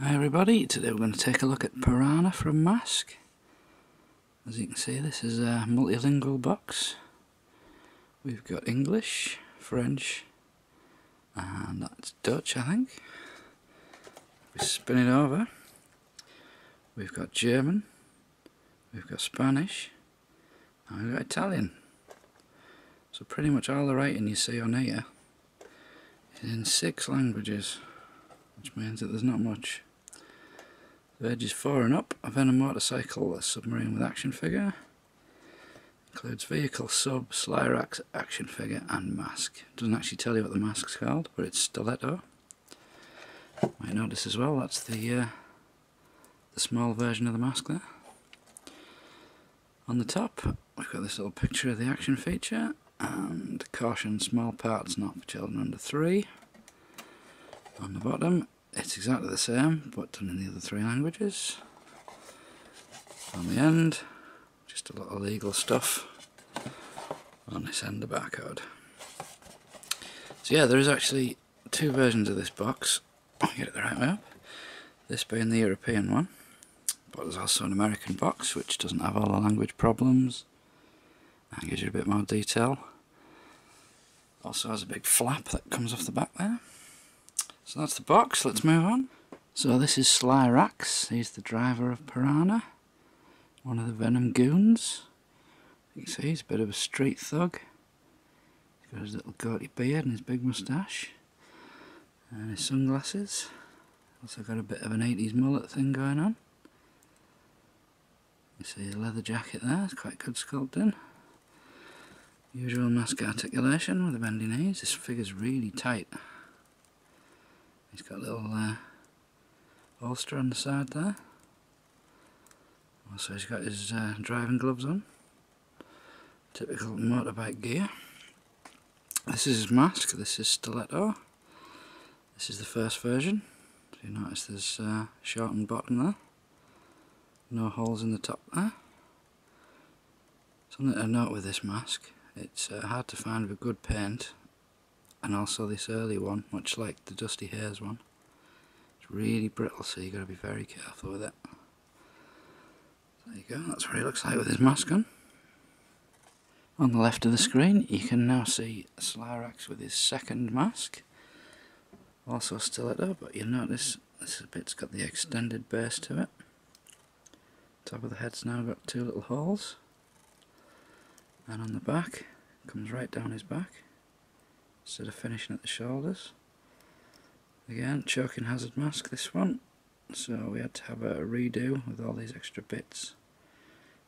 Hi everybody, today we're going to take a look at Piranha from M.A.S.K. As you can see, this is a multilingual box. We've got English, French, and that's Dutch, I think. If we spin it over, we've got German, we've got Spanish, and we've got Italian. So pretty much all the writing you see on here is in 6 languages, which means that there's not much. The ages 4 and up, a Venom motorcycle, a submarine with action figure. Includes vehicle, sub, Sly Rax action figure and mask. Doesn't actually tell you what the mask's called, but it's Stilletto. Might notice as well, that's the small version of the mask there. On the top, we've got this little picture of the action feature, and caution, small parts not for children under 3. On the bottom, it's exactly the same, but done in the other 3 languages. On the end, just a lot of legal stuff on this end, the barcode. So yeah, there is actually 2 versions of this box. I'll get it the right way up. This being the European one, but there's also an American box which doesn't have all the language problems and gives you a bit more detail. Also has a big flap that comes off the back there. So that's the box, let's move on. So this is Sly Rax, he's the driver of Piranha, one of the Venom goons. You can see he's a bit of a street thug. He's got his little goatee beard and his big moustache, and his sunglasses. Also got a bit of an 80s mullet thing going on. You see the leather jacket there, it's quite good sculpting. Usual mask articulation with the bendy knees. This figure's really tight. He's got a little holster on the side there. Also he's got his driving gloves on. Typical motorbike gear. This is his mask, this is Stilletto. This is the first version. So you notice there's shortened bottom there. No holes in the top there. Something to note with this mask, it's hard to find with good paint. And also this early one, much like the Dusty Hairs one, it's really brittle, so you've got to be very careful with it. There you go, that's what he looks like with his mask on. On the left of the screen you can now see Sly Rax with his second mask. Also Stilletto, but you'll notice this bit's got the extended base to it. Top of the head's now got 2 little holes. And on the back, it comes right down his back, instead of finishing at the shoulders. Again, choking hazard mask this one, so we had to have a redo with all these extra bits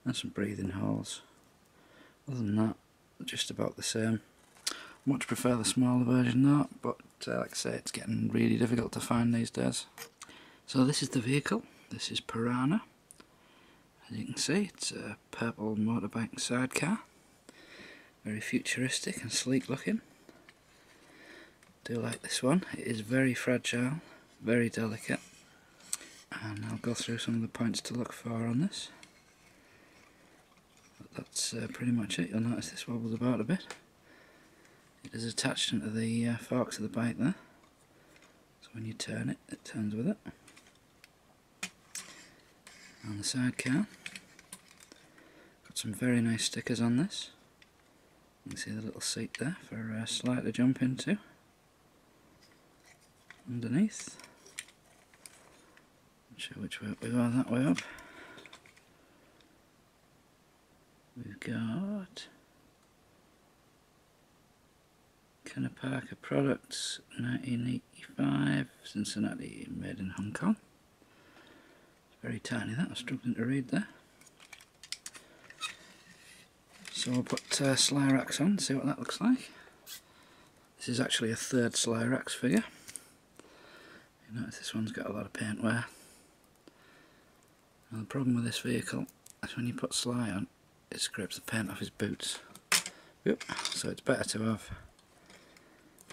and some breathing holes. Other than that, just about the same. Much prefer the smaller version though, but like I say, it's getting really difficult to find these days. So this is the vehicle, this is Piranha. As you can see, it's a purple motorbike sidecar. Very futuristic and sleek looking. Do like this one. It is very fragile, very delicate, and I'll go through some of the points to look for on this. But that's pretty much it. You'll notice this wobbles about a bit. It is attached into the forks of the bike there, so when you turn it, it turns with it. On the sidecar, got some very nice stickers on this. You can see the little seat there for Sly to jump into. Underneath, not sure which way up we go, that way up. We've got Kenner Parker Products 1985, Cincinnati, made in Hong Kong. It's very tiny that, I'm struggling to read there. So we'll put Sly Rax on, see what that looks like. This is actually a 3rd Sly Rax figure. You notice this one's got a lot of paint wear. Now the problem with this vehicle is when you put Sly on, it scrapes the paint off his boots. Yep. So it's better to have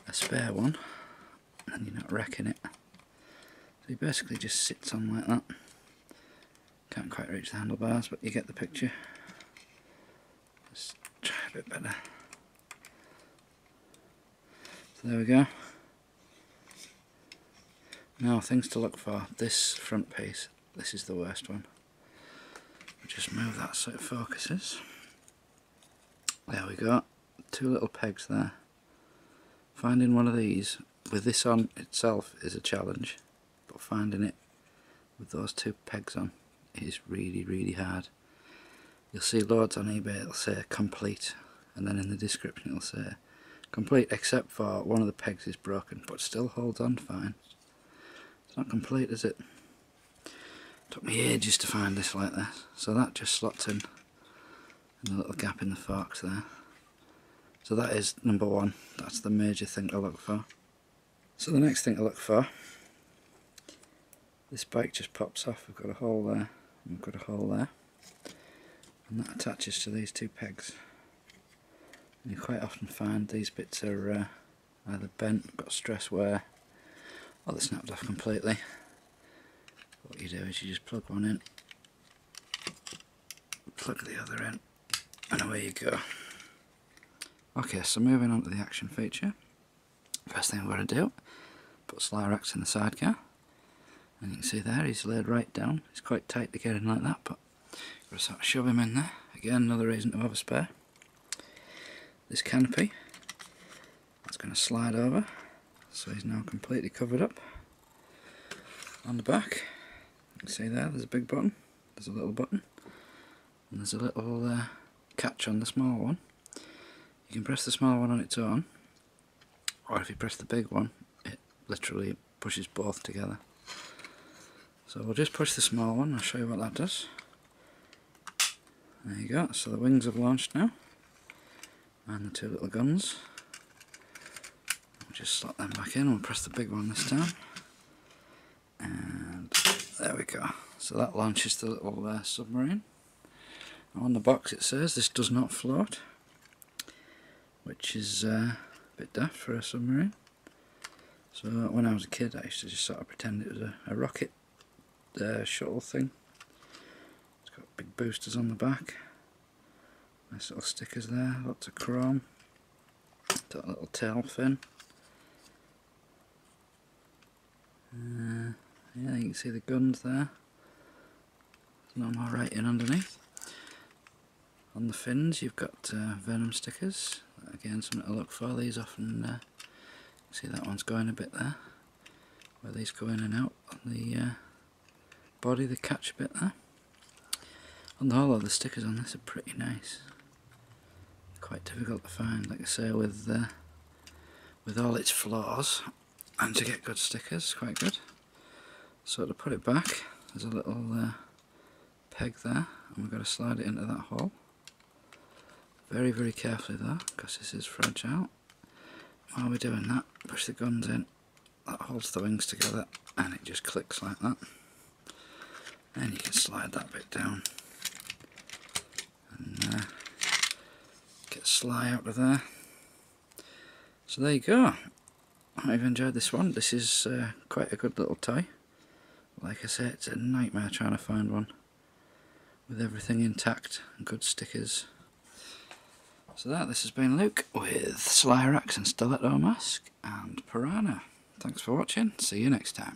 a spare one, and you're not wrecking it. So he basically just sits on like that. Can't quite reach the handlebars, but you get the picture. Let's try a bit better. So there we go. Now, things to look for. This front piece, this is the worst one. Just move that so it focuses. There we go. 2 little pegs there. Finding one of these with this on itself is a challenge, but finding it with those 2 pegs on is really, really hard. You'll see loads on eBay, it'll say complete, and then in the description it'll say complete except for one of the pegs is broken, but still holds on fine. It's not complete, is it? Took me ages to find this like this. So that just slots in a little gap in the forks there. So that is number 1. That's the major thing to look for. So the next thing to look for, this bike just pops off. We've got a hole there, and we've got a hole there, and that attaches to these 2 pegs. And you quite often find these bits are either bent, got stress wear, or they're snapped off completely. What you do is you just plug one in, plug the other in, and away you go. Okay, so moving on to the action feature. First thing I'm going to do, put Sly Rax in the sidecar, and you can see there he's laid right down. It's quite tight to get in like that, but you've got to sort of shove him in there. Again, another reason to have a spare. This canopy, that's going to slide over, so he's now completely covered up. On the back, you can see there's a big button, there's a little button, and there's a little catch on the small one. You can press the small one on its own, or if you press the big one, it literally pushes both together. So we'll just push the small one, I'll show you what that does. There you go, so the wings have launched now, and the 2 little guns. We'll just slot them back in, we'll press the big one this time. And there we go. So that launches the little submarine. Now on the box it says this does not float, which is a bit daft for a submarine. So when I was a kid I used to just sort of pretend it was a rocket shuttle thing. It's got big boosters on the back. Nice little stickers there, lots of chrome. Got a little tail fin. Yeah, you can see the guns there. There's no more writing underneath. On the fins you've got venom stickers. Again, something to look for. These often, see that one's going a bit there, where these go in and out on the body, they catch a bit there. On the whole, the stickers on this are pretty nice. Quite difficult to find, like I say, with all its flaws, and to get good stickers, quite good. So to put it back, there's a little peg there, and we've got to slide it into that hole. Very, very carefully though, because this is fragile. While we're doing that, push the guns in, that holds the wings together, and it just clicks like that. And you can slide that bit down, and get Sly out of there. So there you go. I hope you've enjoyed this one. This is quite a good little toy. Like I say, it's a nightmare trying to find one with everything intact and good stickers. So this has been Luke with Sly Rax and Stilletto M.A.S.K and Piranha. Thanks for watching, see you next time.